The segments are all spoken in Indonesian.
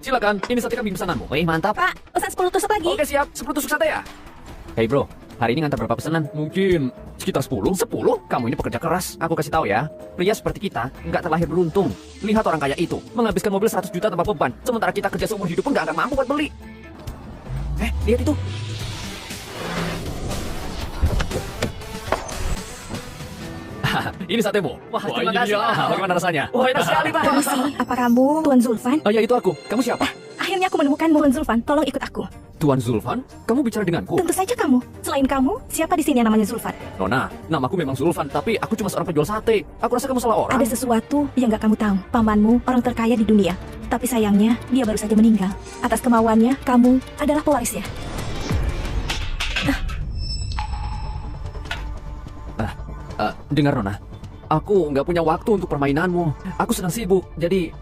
Silakan, ini sate kambing pesananmu. Wih, mantap. Pak, pesan 10 tusuk lagi. Oke, siap. 10 tusuk sate ya? Hey bro, hari ini ngantar berapa pesanan? Mungkin sekitar 10. 10? Kamu ini pekerja keras. Aku kasih tahu ya, pria seperti kita nggak terlahir beruntung. Lihat orang kaya itu, menghabiskan mobil 100 juta tanpa beban. Sementara kita kerja seumur hidup pun nggak mampu buat beli. Lihat itu. Ini satemu. Wah, terima kasih. Bagaimana rasanya? Wah, enak sekali, Pak. Permisi, apa kamu Tuan Zulfan? Oh ya, itu aku. Kamu siapa? Akhirnya aku menemukanmu, Tuan Zulfan. Tolong ikut aku. Tuan Zulfan? Kamu bicara denganku? Tentu saja kamu. Selain kamu, siapa di sini yang namanya Zulfan? Nona, namaku memang Zulfan, tapi aku cuma seorang penjual sate. Aku rasa kamu salah orang. Ada sesuatu yang gak kamu tahu. Pamanmu orang terkaya di dunia. Tapi sayangnya, dia baru saja meninggal. Atas kemauannya, kamu adalah pewarisnya. Dengar Nona, aku nggak punya waktu untuk permainanmu. Aku sedang sibuk, jadi...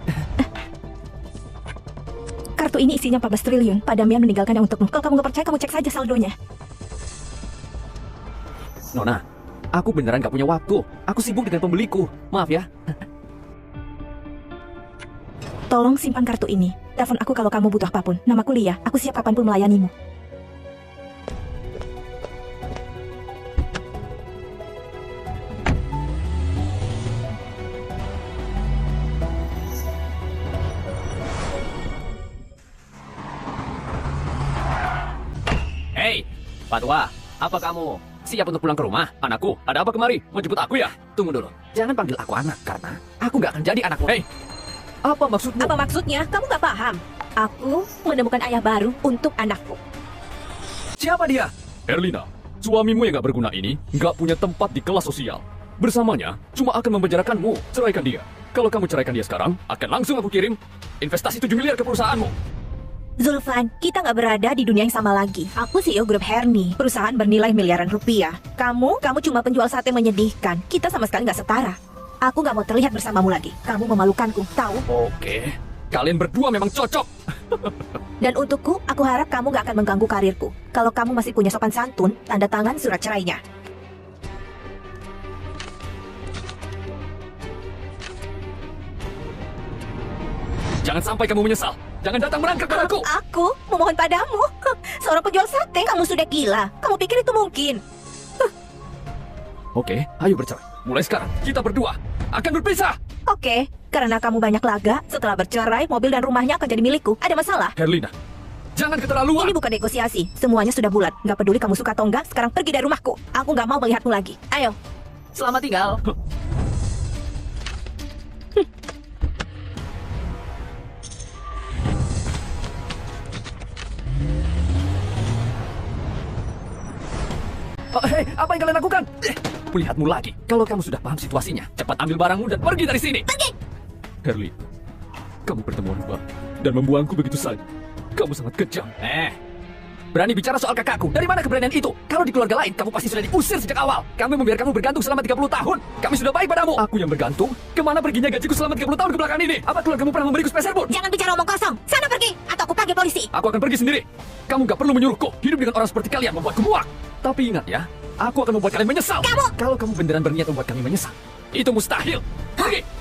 Kartu ini isinya 14 triliun. Pak Damian meninggalkannya untukmu. Kalau kamu nggak percaya, kamu cek saja saldonya. Nona, aku beneran nggak punya waktu. Aku sibuk dengan pembeliku. Maaf ya. Tolong simpan kartu ini. Telepon aku kalau kamu butuh apapun. Namaku Lia. Aku siap kapanpun melayanimu. Hei, Pak Tua, apa kamu siap untuk pulang ke rumah? Anakku, ada apa kemari? Mau jemput aku ya? Tunggu dulu. Jangan panggil aku anak, karena aku nggak akan jadi anakmu. Hei, apa maksudmu? Apa maksudnya? Kamu nggak paham. Aku menemukan ayah baru untuk anakku. Siapa dia? Herlina, suamimu yang nggak berguna ini nggak punya tempat di kelas sosial. Bersamanya, cuma akan memenjarakanmu. Ceraikan dia. Kalau kamu ceraikan dia sekarang, akan langsung aku kirim investasi 7 miliar ke perusahaanmu. Zulfan, kita nggak berada di dunia yang sama lagi. Aku CEO grup Herni, perusahaan bernilai miliaran rupiah. Kamu cuma penjual sate menyedihkan. Kita sama sekali nggak setara. Aku nggak mau terlihat bersamamu lagi. Kamu memalukanku, tahu? Oke, kalian berdua memang cocok. Dan untukku, aku harap kamu nggak akan mengganggu karirku. Kalau kamu masih punya sopan santun, tanda tangan surat cerainya. Jangan sampai kamu menyesal. Jangan datang merangkak padaku. Aku memohon padamu. Seorang penjual sate, kamu sudah gila. Kamu pikir itu mungkin? Oke, ayo bercerai. Mulai sekarang, kita berdua akan berpisah. Oke, karena kamu banyak laga, setelah bercerai, mobil dan rumahnya akan jadi milikku. Ada masalah? Herlina, jangan keterlaluan. Ini bukan negosiasi. Semuanya sudah bulat. Nggak peduli kamu suka atau enggak, sekarang pergi dari rumahku. Aku nggak mau melihatmu lagi. Ayo. Selamat tinggal. Hei, apa yang kalian lakukan? Melihatmu lagi. Kalau kamu sudah paham situasinya, cepat ambil barangmu dan pergi dari sini. Pergi! Herli, kamu bertemu orang dan membuangku begitu saja. Kamu sangat kejam. Berani bicara soal kakakku. Dari mana keberanian itu? Kalau di keluarga lain, kamu pasti sudah diusir sejak awal. Kami membiarkanmu bergantung selama 30 tahun. Kami sudah baik padamu. Aku yang bergantung? Kemana perginya gajiku selama 30 tahun ke belakang ini? Apa keluargamu pernah memberiku sepeser pun? Jangan bicara omong kosong. Sana pergi, atau aku panggil polisi. Aku akan pergi sendiri. Kamu gak perlu menyuruhku. Hidup dengan orang seperti kalian membuatku muak. Tapi ingat ya, aku akan membuat kalian menyesal. Kalau kamu beneran berniat membuat kami menyesal, itu mustahil. Pergi.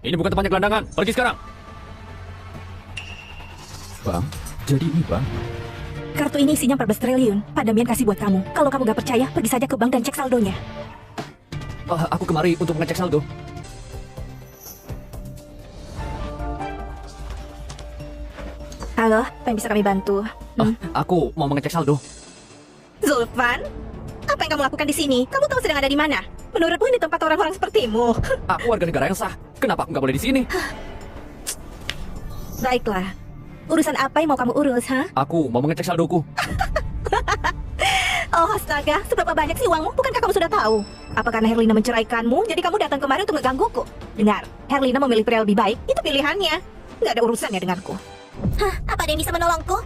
Ini bukan tempatnya gelandangan. Pergi sekarang. Bang, jadi ini bang. Kartu ini isinya 14 triliun. Pak Damian kasih buat kamu. Kalau kamu gak percaya, pergi saja ke bank dan cek saldonya. Aku kemari untuk mengecek saldo. Halo, apa yang bisa kami bantu? Aku mau mengecek saldo. Zulfan? Apa yang kamu lakukan di sini? Kamu tahu sedang ada di mana? Menurutmu ini tempat orang-orang sepertimu. Aku warga negara yang sah. Kenapa aku nggak boleh di sini? Baiklah. Urusan apa yang mau kamu urus, ha? Aku mau mengecek saldoku. Oh astaga, seberapa banyak sih uangmu? Bukankah kamu sudah tahu? Apa karena Herlina menceraikanmu, jadi kamu datang kemari untuk menggangguku? Dengar, Herlina memilih pria lebih baik, itu pilihannya. Nggak ada urusannya denganku. Hah, apa ada yang bisa menolongku?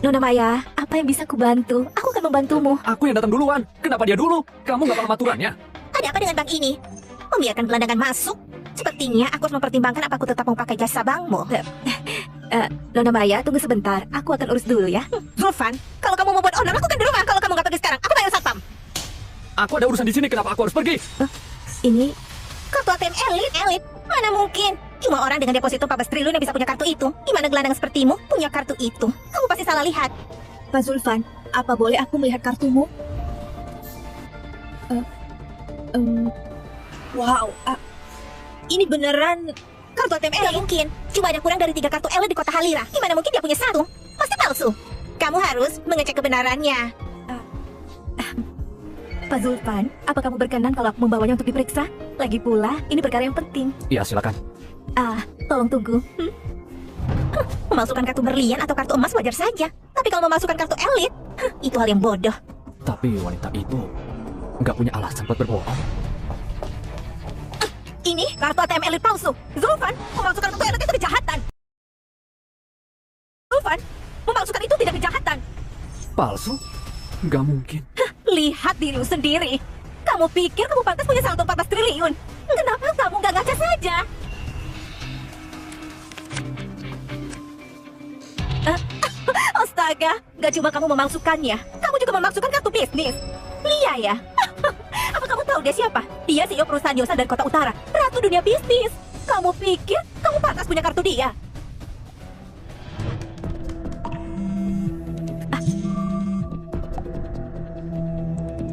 Nona Maya, apa yang bisa kubantu? Aku akan membantumu. Aku yang datang duluan. Kenapa dia dulu? Kamu nggak paham aturannya? Ada apa dengan bank ini? Membiarkan gelandangan masuk? Sepertinya aku harus mempertimbangkan apa aku tetap mau pakai jasa bankmu. Nona Maya, tunggu sebentar. Aku akan urus dulu ya. Zulfan, kalau kamu mau buat order, lakukan di rumah. Kalau kamu nggak pergi sekarang, aku bayar satpam. Aku ada urusan di sini. Kenapa aku harus pergi? Ini kartu ATM elit. Mana mungkin? Cuma orang dengan deposito 14 triliun yang bisa punya kartu itu. Gimana gelandang sepertimu punya kartu itu? Kamu pasti salah lihat. Pak Zulfan, apa boleh aku melihat kartumu? Wow, ini beneran kartu ATM elit? Gak mungkin. Cuma ada kurang dari 3 kartu elit di kota Halira. Gimana mungkin dia punya 1? Pasti palsu. Kamu harus mengecek kebenarannya. Pak Zulfan, apa kamu berkenan kalau aku membawanya untuk diperiksa? Lagi pula, ini perkara yang penting. Iya, silakan. Tolong tunggu. Memasukkan kartu berlian atau kartu emas wajar saja. Tapi kalau memasukkan kartu elit, itu hal yang bodoh. Tapi wanita itu nggak punya alasan buat berbohong. Ini kartu ATM elit palsu. Zulfan, memasukkan kartu elit itu kejahatan. Zulfan, memasukkan itu tidak kejahatan. Palsu? Nggak mungkin. Lihat dirimu sendiri. Kamu pikir kamu pantas punya saldo 14 triliun? Kenapa kamu nggak ngaca saja? Astaga, nggak cuma kamu memalsukannya, kamu juga memalsukan kartu bisnis. Lia ya? Apa kamu tahu dia siapa? Dia CEO perusahaan Yosan dari Kota Utara, ratu dunia bisnis. Kamu pikir kamu pantas punya kartu dia?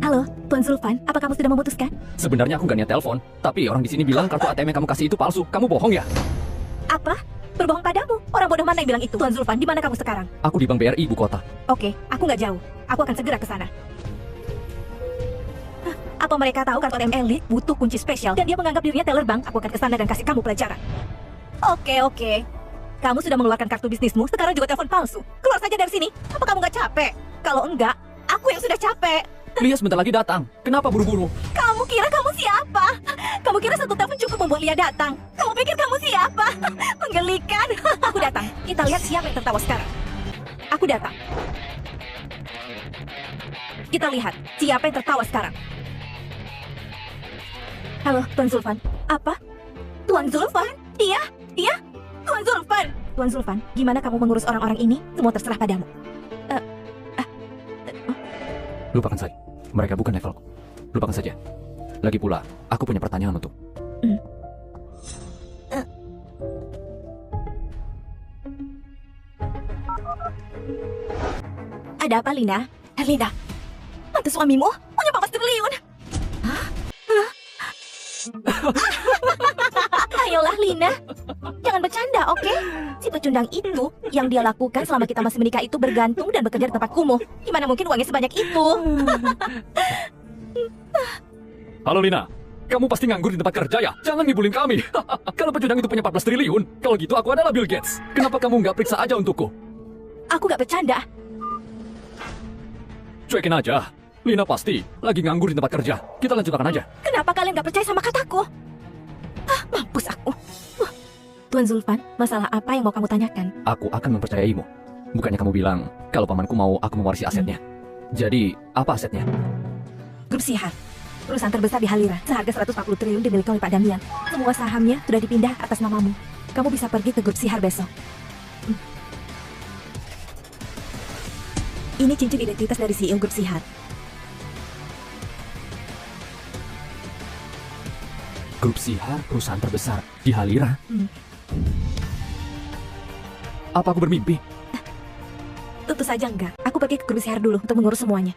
Halo, Tuan Zulfan, apa kamu sudah memutuskan? Sebenarnya aku nggak niat telepon, tapi orang di sini bilang kartu ATM yang kamu kasih itu palsu. Kamu bohong ya? Apa? Berbohong padamu? Orang bodoh mana yang bilang itu? Tuan Zulfan, di mana kamu sekarang? Aku di Bank BRI, ibu kota. Oke, aku nggak jauh. Aku akan segera ke sana. Apa mereka tahu kartu ATM elit butuh kunci spesial dan dia menganggap dirinya teller bank? Aku akan ke sana dan kasih kamu pelajaran. Oke. Kamu sudah mengeluarkan kartu bisnismu, sekarang juga telepon palsu. Keluar saja dari sini. Apa kamu nggak capek? Kalau enggak, aku yang sudah capek. Lia sebentar lagi datang. Kenapa buru-buru? Kamu kira kamu siapa? Kamu kira satu telepon cukup membuat Lia datang? Kamu pikir kamu siapa? Menggelikan. Aku datang. Kita lihat siapa yang tertawa sekarang. Aku datang. Kita lihat siapa yang tertawa sekarang. Halo, Tuan Zulfan. Apa? Tuan Zulfan? Iya. Tuan Zulfan. Tuan Zulfan, gimana kamu mengurus orang-orang ini? Semua terserah padamu. Lupakan saya. Mereka bukan levelku. Lupakan saja. Lagi pula, aku punya pertanyaan untuk. Ada apa, Lina? Lina, mantu suamimu punya 14 triliun. Ayolah, Lina. Jangan bercanda, oke? Si pecundang itu, yang dia lakukan selama kita masih menikah itu bergantung dan bekerja di tempat kumuh. Gimana mungkin uangnya sebanyak itu? Halo Lina, kamu pasti nganggur di tempat kerja ya? Jangan ngibulin kami. Kalau pecundang itu punya 14 triliun, kalau gitu aku adalah Bill Gates. Kenapa kamu nggak periksa aja untukku? Aku gak bercanda. Cuekin aja. Lina pasti lagi nganggur di tempat kerja. Kita lanjutkan aja. Kenapa kalian gak percaya sama kataku? Mampus aku. Tuan Zulfan, masalah apa yang mau kamu tanyakan? Aku akan mempercayaimu. Bukannya kamu bilang kalau pamanku mau aku mewarisi asetnya. Jadi, apa asetnya? Grup Sihar, perusahaan terbesar di Halira, seharga 140 triliun dimiliki oleh Pak Damian. Semua sahamnya sudah dipindah atas namamu. Kamu bisa pergi ke Grup Sihar besok. Ini cincin identitas dari CEO Grup Sihar. Grup Sihar, perusahaan terbesar di Halira. Apa aku bermimpi? Tentu saja enggak. Aku pergi ke Grup Sihar dulu untuk mengurus semuanya.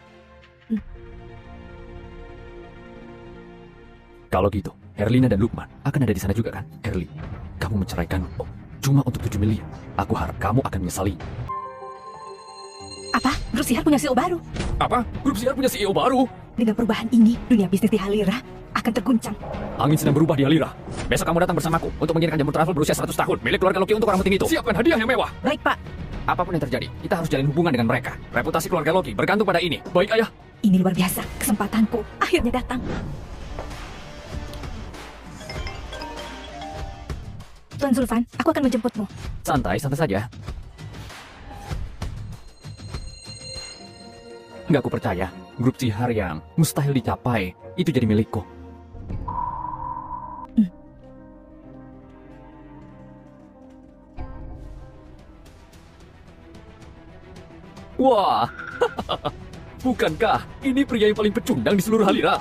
Kalau gitu, Herlina dan Lukman akan ada di sana juga kan? Herli, kamu menceraikan cuma untuk 7 miliar. Aku harap kamu akan menyesali. Apa? Grup Sihar punya CEO baru? Apa? Grup Sihar punya CEO baru? Dengan perubahan ini, dunia bisnis di Halira akan terguncang. Angin sedang berubah di Halira. Besok kamu datang bersamaku untuk mengirimkan jamu travel berusia 100 tahun milik keluarga Loki untuk orang penting itu. Siapkan hadiah yang mewah. Baik, Pak. Apapun yang terjadi, kita harus jalin hubungan dengan mereka. Reputasi keluarga Loki bergantung pada ini. Baik, Ayah. Ini luar biasa. Kesempatanku akhirnya datang. Tuan Zulfan, aku akan menjemputmu. Santai, santai saja. Nggak aku percaya, grup sihar yang mustahil dicapai itu jadi milikku. Wah, bukankah ini pria yang paling pecundang di seluruh Halira?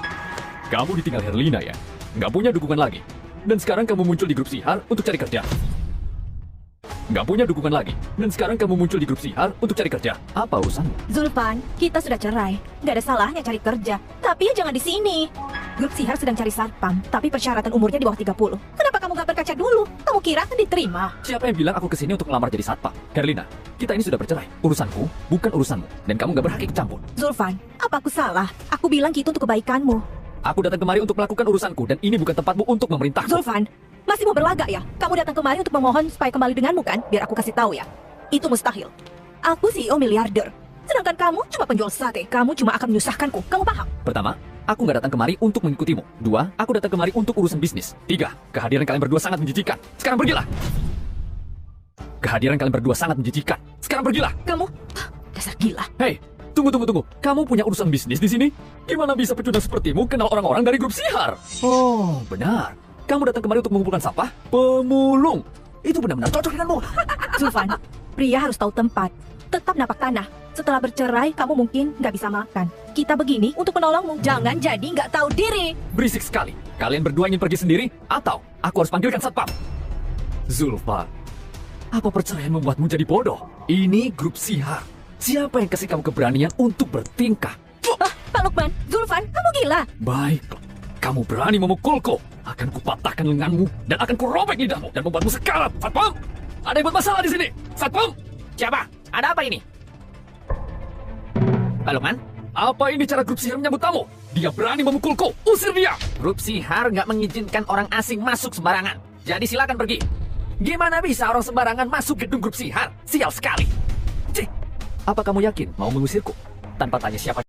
Kamu ditinggal Herlina ya? Nggak punya dukungan lagi. Dan sekarang kamu muncul di grup sihar untuk cari kerja. Nggak punya dukungan lagi. Dan sekarang kamu muncul di grup sihar untuk cari kerja. Apa urusanmu? Zulfan, kita sudah cerai. Nggak ada salahnya cari kerja. Tapi ya jangan di sini. Grup sihar sedang cari satpam, tapi persyaratan umurnya di bawah 30. Kenapa kamu nggak berkaca dulu? Kamu kira akan diterima? Siapa yang bilang aku kesini untuk melamar jadi satpam? Herlina, kita ini sudah bercerai. Urusanku bukan urusanmu. Dan kamu nggak berhak ikut campur. Zulfan, apa aku salah? Aku bilang gitu untuk kebaikanmu. Aku datang kemari untuk melakukan urusanku. Dan ini bukan tempatmu untuk memerintahku. Zulfan, masih mau berlagak ya? Kamu datang kemari untuk memohon supaya kembali denganmu kan? Biar aku kasih tahu ya. Itu mustahil. Aku CEO miliarder. Sedangkan kamu cuma penjual sate. Kamu cuma akan menyusahkanku. Kamu paham? Pertama, aku nggak datang kemari untuk mengikutimu. Dua, aku datang kemari untuk urusan bisnis. Tiga, kehadiran kalian berdua sangat menjijikan. Sekarang pergilah. Kehadiran kalian berdua sangat menjijikan. Sekarang pergilah. Kamu dasar gila. Hei, tunggu. Kamu punya urusan bisnis di sini? Gimana bisa pecundang sepertimu kenal orang-orang dari grup sihar? Oh, benar. Kamu datang kemari untuk mengumpulkan sampah? Pemulung. Itu benar-benar cocok denganmu. Zulfan, pria harus tahu tempat. Tetap napak tanah. Setelah bercerai, kamu mungkin nggak bisa makan. Kita begini untuk menolongmu. Jangan jadi nggak tahu diri. Berisik sekali. Kalian berdua ingin pergi sendiri? Atau aku harus panggilkan satpam? Zulfa, apa perceraian membuatmu jadi bodoh? Ini grup sihar. Siapa yang kasih kamu keberanian untuk bertingkah? Pak Lukman, Zulfan, kamu gila. Baiklah, kamu berani memukulku. Akan kupatahkan lenganmu dan akan kurobek lidahmu dan membuatmu sekarat. Satpam, ada yang buat masalah di sini. Satpam, Siapa? Ada apa ini? Pak Lukman, apa ini cara grup sihar menyambut tamu? Dia berani memukulku. Usir dia. grup sihar nggak mengizinkan orang asing masuk sembarangan. Jadi silakan pergi. Gimana bisa orang sembarangan masuk gedung grup sihar? Sial sekali. Cih, apa kamu yakin mau mengusirku? Tanpa tanya siapa